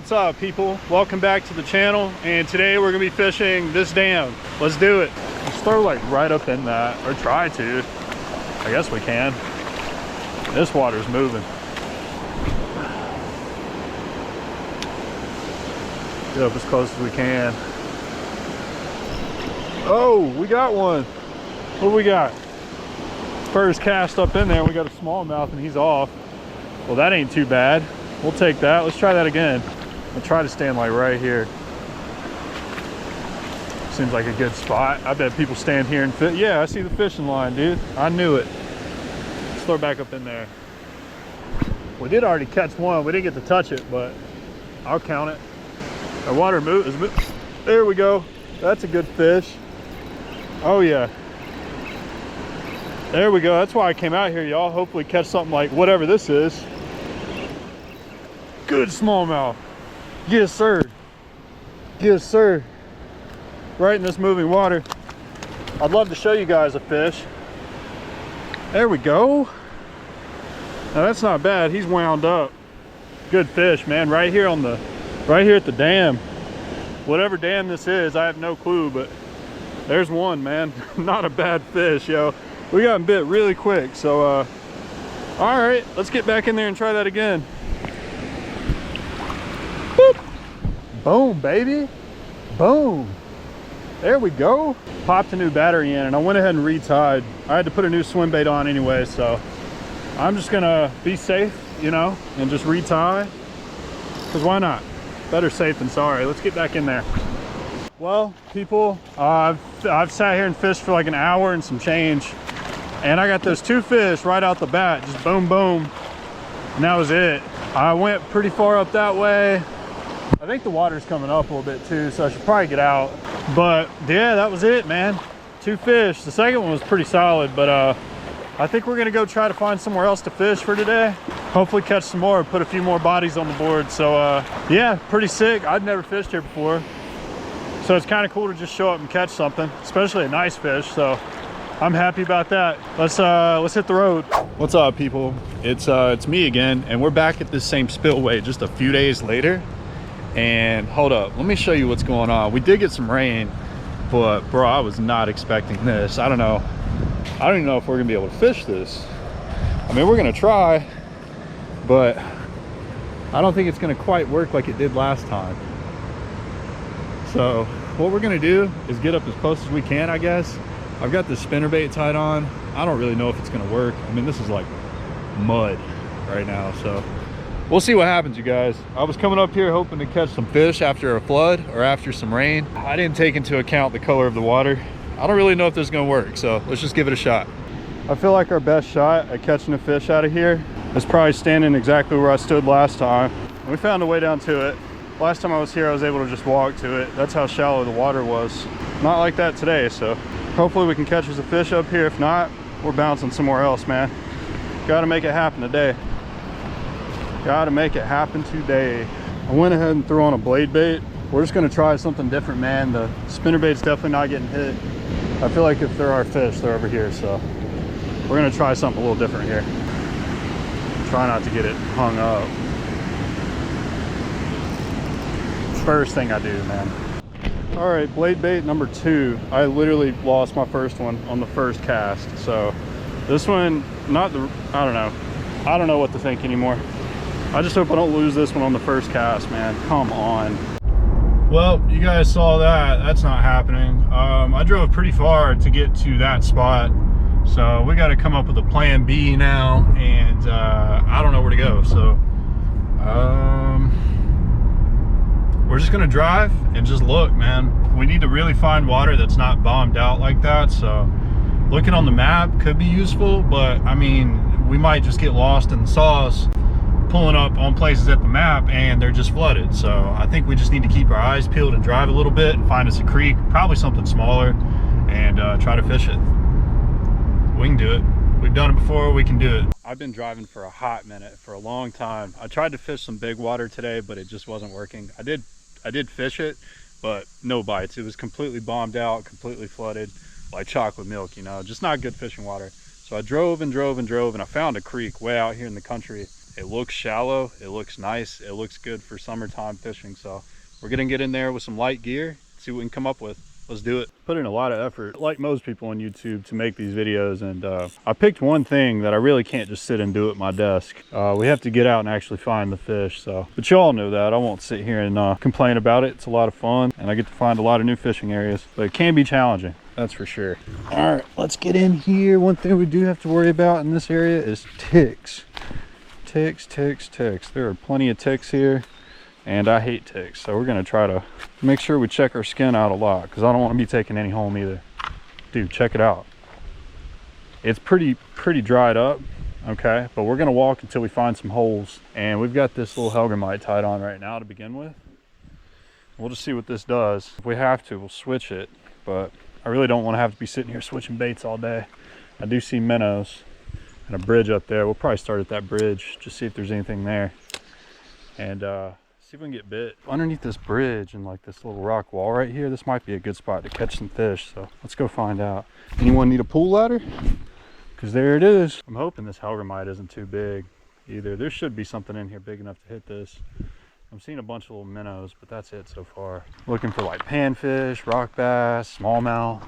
What's up, people? Welcome back to the channel, and today we're gonna be fishing this dam. Let's do it. Just throw like right up in that, or try to. I guess we can. This water's moving. Get up as close as we can. Oh, we got one. What do we got? First cast up in there, we got a smallmouth and he's off. Well, that ain't too bad. We'll take that. Let's try that again. I'll try to stand like right here. Seems like a good spot. I bet people stand here and fish. Yeah, I see the fishing line, dude. I knew it. Let's throw it back up in there. We did already catch one. We didn't get to touch it, but I'll count it. Our water is moving. There we go. That's a good fish. Oh yeah. There we go. That's why I came out here, y'all. Hopefully catch something like whatever this is. Good smallmouth. Yes, sir. Yes, sir. Right in this moving water. I'd love to show you guys a fish. There we go. Now that's not bad. He's wound up. Good fish, man. Right here at the dam. Whatever dam this is, I have no clue, but there's one, man. Not a bad fish, yo. We got him bit really quick, so all right, let's get back in there and try that again. Boop. Boom, baby. Boom. There we go. Popped a new battery in and I went ahead and retied. I had to put a new swim bait on anyway, so I'm just gonna be safe, you know, and just retie, because why not? Better safe than sorry. Let's get back in there. Well, people, I've sat here and fished for like an hour and some change, and I got those two fish right out the bat, just boom, boom, and that was it. I went pretty far up that way. I think the water's coming up a little bit too, so I should probably get out. But yeah, that was it, man. Two fish. The second one was pretty solid, but I think we're gonna go try to find somewhere else to fish for today. Hopefully catch some more, put a few more bodies on the board. So yeah, pretty sick. I've never fished here before, so it's kind of cool to just show up and catch something, especially a nice fish. So I'm happy about that. Let's hit the road. What's up, people? It's me again, and we're back at this same spillway just a few days later. And hold up, let me show you what's going on. We did get some rain, but bro, I was not expecting this. I don't even know if we're gonna be able to fish this. I mean, we're gonna try, but I don't think it's gonna quite work like it did last time. So what we're gonna do is get up as close as we can, I guess. I've got this spinnerbait tied on. I don't really know if it's gonna work. I mean, this is like mud right now, so we'll see what happens, you guys. I was coming up here hoping to catch some fish after a flood or after some rain. I didn't take into account the color of the water. I don't really know if this is gonna work, so let's just give it a shot. I feel like our best shot at catching a fish out of here is probably standing exactly where I stood last time. We found a way down to it. Last time I was here, I was able to just walk to it. That's how shallow the water was. Not like that today, so hopefully we can catch us a fish up here. If not, we're bouncing somewhere else, man. Gotta make it happen today. Gotta make it happen today. I went ahead and threw on a blade bait. We're just gonna try something different, man. The spinnerbait's definitely not getting hit. I feel like if there are fish, they're over here, so we're gonna try something a little different here. Try not to get it hung up. First thing I do, man. All right, blade bait number 2. I literally lost my first one on the first cast. So this one, I don't know what to think anymore. I just hope I don't lose this one on the first cast, man. Come on. Well, you guys saw that. That's not happening. I drove pretty far to get to that spot, so we got to come up with a plan B now, and I don't know where to go. So we're just gonna drive and just look, man. We need to really find water that's not bombed out like that. So looking on the map could be useful, but I mean, we might just get lost in the sauce pulling up on places at the map and they're just flooded. So I think we just need to keep our eyes peeled and drive a little bit and find us a creek, probably something smaller, and try to fish it. We can do it. We've done it before, we can do it. I've been driving for a hot minute, for a long time. I tried to fish some big water today, but it just wasn't working. I did fish it, but no bites. It was completely bombed out, completely flooded, like chocolate milk, you know, just not good fishing water. So I drove and drove and drove, and I found a creek way out here in the country. It looks shallow, it looks nice, it looks good for summertime fishing. So we're gonna get in there with some light gear, see what we can come up with. Let's do it. Put in a lot of effort, like most people on YouTube, to make these videos. And I picked one thing that I really can't just sit and do at my desk. We have to get out and actually find the fish. So, but you all know that. I won't sit here and complain about it. It's a lot of fun and I get to find a lot of new fishing areas, but it can be challenging. That's for sure. All right, let's get in here. One thing we do have to worry about in this area is ticks. Ticks. There are plenty of ticks here. And I hate ticks, so we're gonna try to make sure we check our skin out a lot, because I don't want to be taking any home either. Dude, check it out. It's pretty dried up, okay? But we're gonna walk until we find some holes. And we've got this little hellgrammite tied on right now to begin with. We'll just see what this does. If we have to, we'll switch it, but I really don't want to have to be sitting here switching baits all day. I do see minnows and a bridge up there. We'll probably start at that bridge, just see if there's anything there. And see if we can get bit. Underneath this bridge and like this little rock wall right here, this might be a good spot to catch some fish. So let's go find out. Anyone need a pool ladder? Because there it is. I'm hoping this hellgrammite isn't too big either. There should be something in here big enough to hit this. I'm seeing a bunch of little minnows, but that's it so far. Looking for like panfish, rock bass, smallmouth,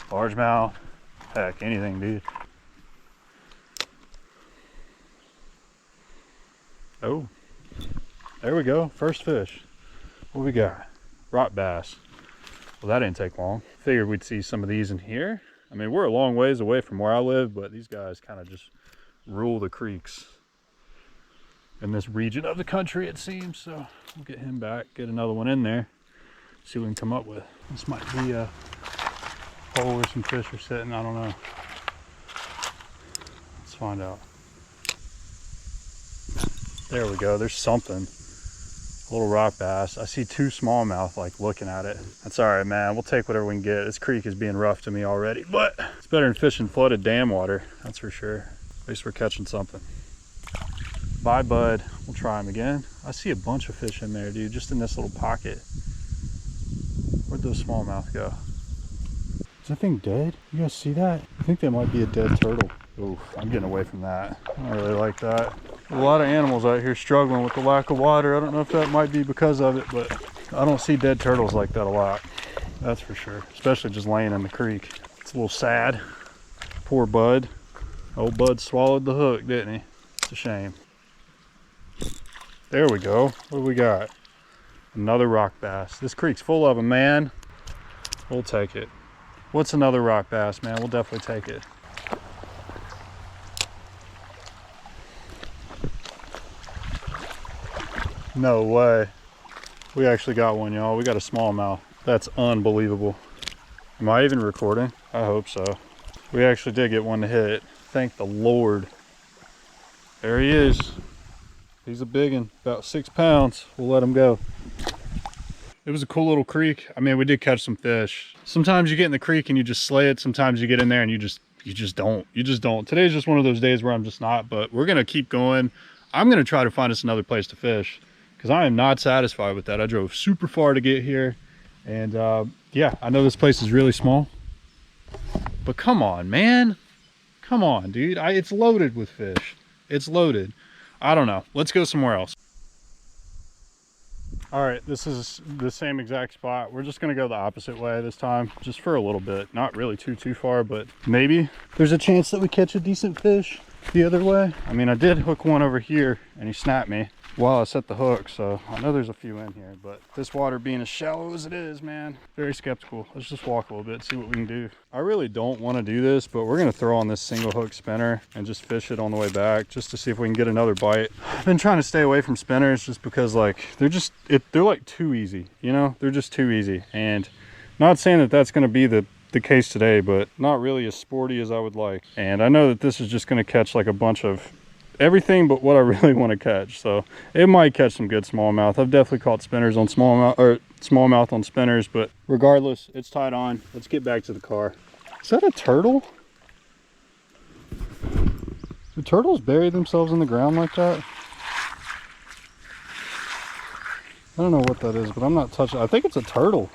largemouth, heck, anything, dude. Oh. There we go, first fish. What we got? Rock bass. Well, that didn't take long. Figured we'd see some of these in here. I mean, we're a long ways away from where I live, but these guys kind of just rule the creeks in this region of the country, it seems. So we'll get him back, get another one in there, see what we can come up with. This might be a hole where some fish are sitting, I don't know. Let's find out. There we go, there's something. A little rock bass. I see two smallmouth like looking at it. That's all right, man. We'll take whatever we can get. This creek is being rough to me already, but it's better than fishing flooded dam water. That's for sure. At least we're catching something. Bye, bud. We'll try him again. I see a bunch of fish in there, dude, just in this little pocket. Where'd those smallmouth go? Is that thing dead? You guys see that? I think that might be a dead turtle. Oof, I'm getting away from that. I don't really like that. A lot of animals out here struggling with the lack of water. I don't know if that might be because of it, but I don't see dead turtles like that a lot. That's for sure. Especially just laying in the creek. It's a little sad. Poor Bud. Old Bud swallowed the hook, didn't he? It's a shame. There we go. What do we got? Another rock bass. This creek's full of them, man. We'll take it. What's another rock bass, man? We'll definitely take it. No way. We actually got one, y'all. We got a smallmouth. That's unbelievable. Am I even recording? I hope so. We actually did get one to hit. Thank the Lord. There he is. He's a big one, about 6 pounds. We'll let him go. It was a cool little creek. I mean, we did catch some fish. Sometimes you get in the creek and you just slay it. Sometimes you get in there and you just don't. You just don't. Today's just one of those days where I'm just not, but we're gonna keep going. I'm gonna try to find us another place to fish, because I am not satisfied with that. I drove super far to get here. And yeah, I know this place is really small, but come on, man. Come on, dude. It's loaded with fish. It's loaded. I don't know. Let's go somewhere else. All right, this is the same exact spot. We're just gonna go the opposite way this time, just for a little bit. Not really too far, but maybe there's a chance that we catch a decent fish the other way. I mean, I did hook one over here and he snapped me while I set the hook, so I know there's a few in here, but this water being as shallow as it is, man, very skeptical. Let's just walk a little bit, see what we can do. I really don't want to do this, but we're gonna throw on this single hook spinner and just fish it on the way back, just to see if we can get another bite. I've been trying to stay away from spinners just because, like, they're like too easy, you know? They're just too easy. And not saying that that's gonna be the case today, but not really as sporty as I would like. And I know that this is just gonna catch like a bunch of everything but what I really want to catch, so it might catch some good smallmouth. I've definitely caught spinners on smallmouth, or smallmouth on spinners, but regardless, it's tied on. Let's get back to the car. Is that a turtle? Do turtles bury themselves in the ground like that? I don't know what that is, but I'm not touching it. I think it's a turtle.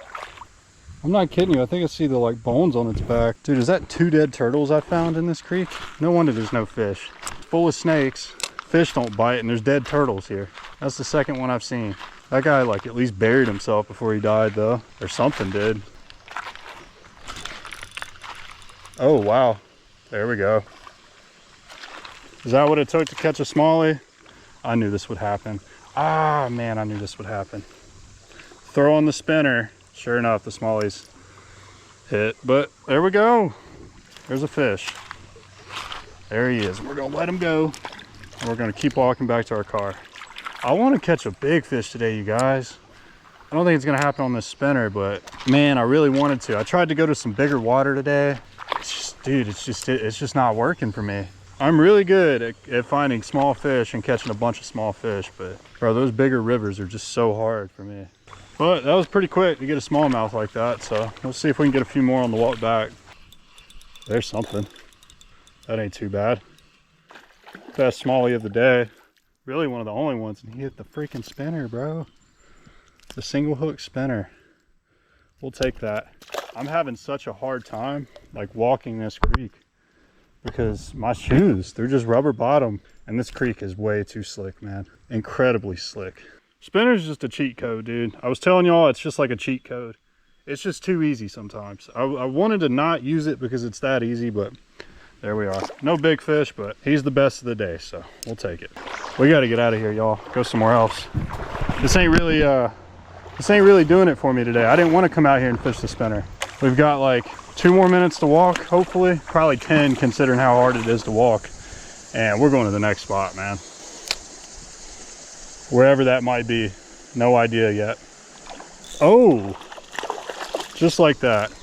I'm not kidding you. I think I see the like bones on its back. Dude, is that 2 dead turtles I found in this creek? No wonder there's no fish. Full of snakes. fish don't bite, and there's dead turtles here. That's the second one I've seen. That guy like at least buried himself before he died though, or something did. Oh wow, there we go. Is that what it took to catch a smallie? I knew this would happen. Ah man, I knew this would happen. Throw on the spinner. Sure enough, the smallies hit, but there we go. There's a fish. There he is. We're gonna let him go, and we're gonna keep walking back to our car. I want to catch a big fish today, you guys. I don't think it's gonna happen on this spinner, but man, I really wanted to. I tried to go to some bigger water today. It's just, dude, it's just not working for me. I'm really good at finding small fish and catching a bunch of small fish, but bro, those bigger rivers are just so hard for me. But that was pretty quick to get a smallmouth like that, so we'll see if we can get a few more on the walk back. There's something. That ain't too bad. Best smallie of the day. Really one of the only ones, and he hit the freaking spinner, bro. It's a single hook spinner. We'll take that. I'm having such a hard time like walking this creek because my shoes, they're just rubber bottom, and this creek is way too slick, man. Incredibly slick. Spinner's just a cheat code, dude. I was telling y'all, it's just like a cheat code. It's just too easy sometimes. I wanted to not use it because it's that easy, but there we are. No big fish, but he's the best of the day, so we'll take it. We got to get out of here, y'all. Go somewhere else. This ain't really doing it for me today. I didn't want to come out here and fish the spinner. We've got like 2 more minutes to walk, hopefully. Probably 10 considering how hard it is to walk. And we're going to the next spot, man. Wherever that might be. No idea yet. Oh, just like that.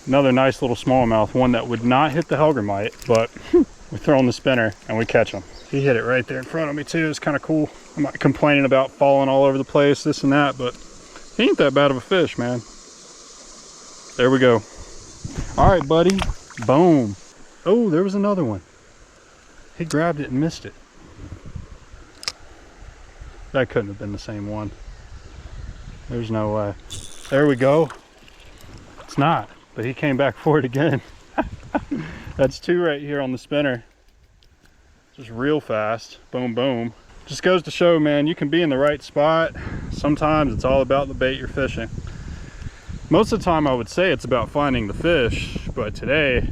Another nice little smallmouth, one that would not hit the Helgermite, but we throw on the spinner and we catch him. He hit it right there in front of me too. It's kind of cool. I'm not complaining about falling all over the place, this and that, but he ain't that bad of a fish, man. There we go. All right, buddy. Boom. Oh, there was another one. He grabbed it and missed it. That couldn't have been the same one. There's no way. There we go. It's not, but he came back for it again. That's 2 right here on the spinner. Just real fast. Boom, boom. Just goes to show, man, you can be in the right spot. Sometimes it's all about the bait you're fishing. Most of the time I would say it's about finding the fish, but today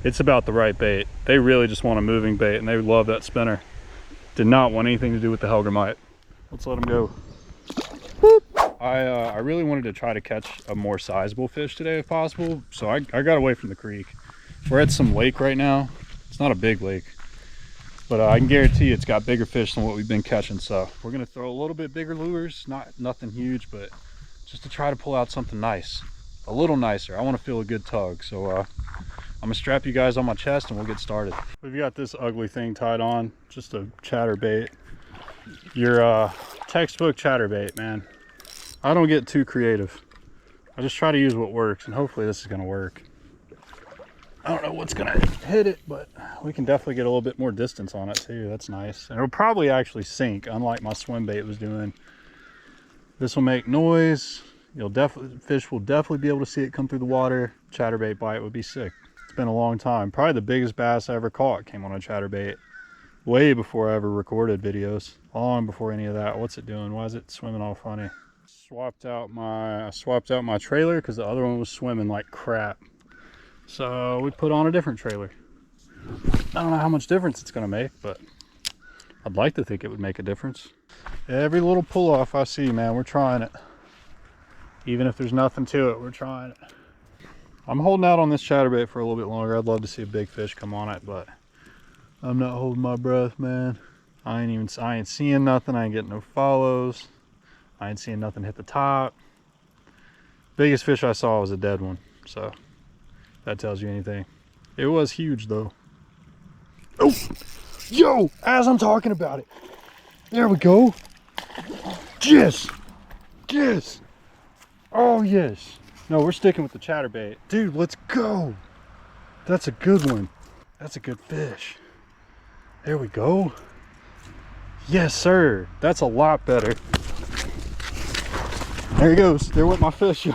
it's about the right bait. They really just want a moving bait, and they love that spinner. Did not want anything to do with the Helgermite. Let's let him go. Boop. I really wanted to try to catch a more sizable fish today if possible, so I got away from the creek. We're at some lake right now. It's not a big lake, but I can guarantee you it's got bigger fish than what we've been catching, so we're gonna throw a little bit bigger lures, nothing huge, but just to try to pull out something nice, a little nicer. I want to feel a good tug, so I'm gonna strap you guys on my chest and we'll get started. We've got this ugly thing tied on, just a chatterbait. Your textbook chatterbait, man. I don't get too creative. I just try to use what works, and hopefully this is gonna work. I don't know what's gonna hit it, but we can definitely get a little bit more distance on it too. That's nice. And it'll probably actually sink, unlike my swim bait was doing. This will make noise. Fish will definitely be able to see it come through the water. Chatterbait bite would be sick. It's been a long time. Probably the biggest bass I ever caught came on a chatterbait. Way before I ever recorded videos. Long before any of that. What's it doing? Why is it swimming all funny? I swapped out my trailer because the other one was swimming like crap. So we put on a different trailer. I don't know how much difference it's gonna make, but I'd like to think it would make a difference. Every little pull off I see, man, we're trying it. Even if there's nothing to it, we're trying it. I'm holding out on this chatterbait for a little bit longer. I'd love to see a big fish come on it, but I'm not holding my breath, man. I ain't seeing nothing. I ain't getting no follows. I ain't seeing nothing hit the top. Biggest fish I saw was a dead one, so that tells you anything. It was huge though. Oh, yo, as I'm talking about it. There we go. Yes, yes. Oh yes. No, we're sticking with the chatterbait. Dude, let's go. That's a good one. That's a good fish. There we go. Yes, sir. That's a lot better. There he goes. There went my fish.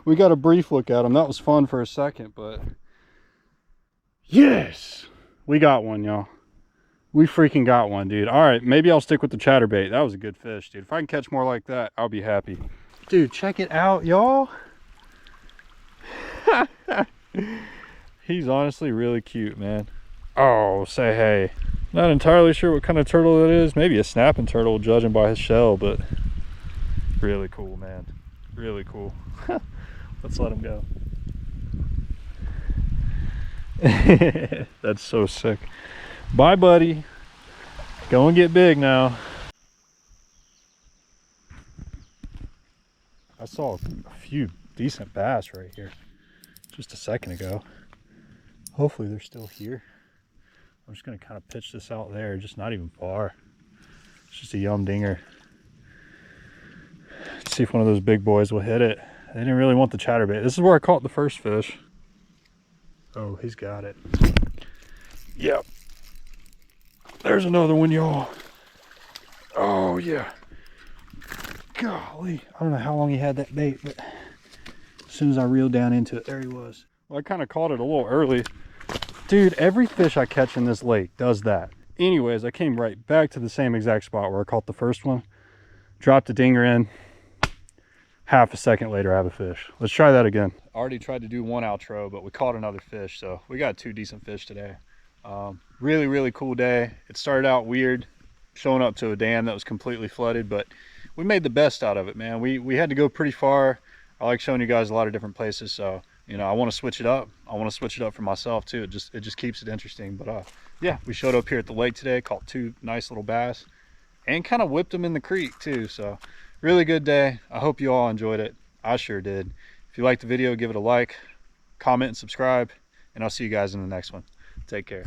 We got a brief look at him. That was fun for a second, but yes, we got one, y'all. We freaking got one, dude. All right, maybe I'll stick with the chatterbait. That was a good fish, dude. If I can catch more like that, I'll be happy. Dude, check it out, y'all. He's honestly really cute, man. Oh, say hey. Not entirely sure what kind of turtle it is. Maybe a snapping turtle, judging by his shell, but really cool, man. Really cool. Let's let him go. That's so sick. Bye, buddy. Go and get big now. I saw a few decent bass right here just a second ago. Hopefully they're still here. I'm just gonna kind of pitch this out there, just not even far. It's just a yum dinger. Let's see if one of those big boys will hit it. They didn't really want the chatterbait. This is where I caught the first fish. Oh, he's got it. Yep. There's another one, y'all. Oh yeah. Golly. I don't know how long he had that bait, but as soon as I reeled down into it, there he was. Well, I kind of caught it a little early. Dude, every fish I catch in this lake does that. Anyways, I came right back to the same exact spot where I caught the first one. Dropped the dinger in. Half a second later, I have a fish. Let's try that again. I already tried to do one outro, but we caught another fish, so we got 2 decent fish today. Really, really cool day. It started out weird, showing up to a dam that was completely flooded, but we made the best out of it, man. We had to go pretty far. I like showing you guys a lot of different places, so you know, I want to switch it up. I want to switch it up for myself too. It just keeps it interesting. But yeah, we showed up here at the lake today, caught 2 nice little bass, and kind of whipped them in the creek too. So really good day. I hope you all enjoyed it. I sure did. If you liked the video, give it a like, comment, and subscribe, and I'll see you guys in the next one. Take care.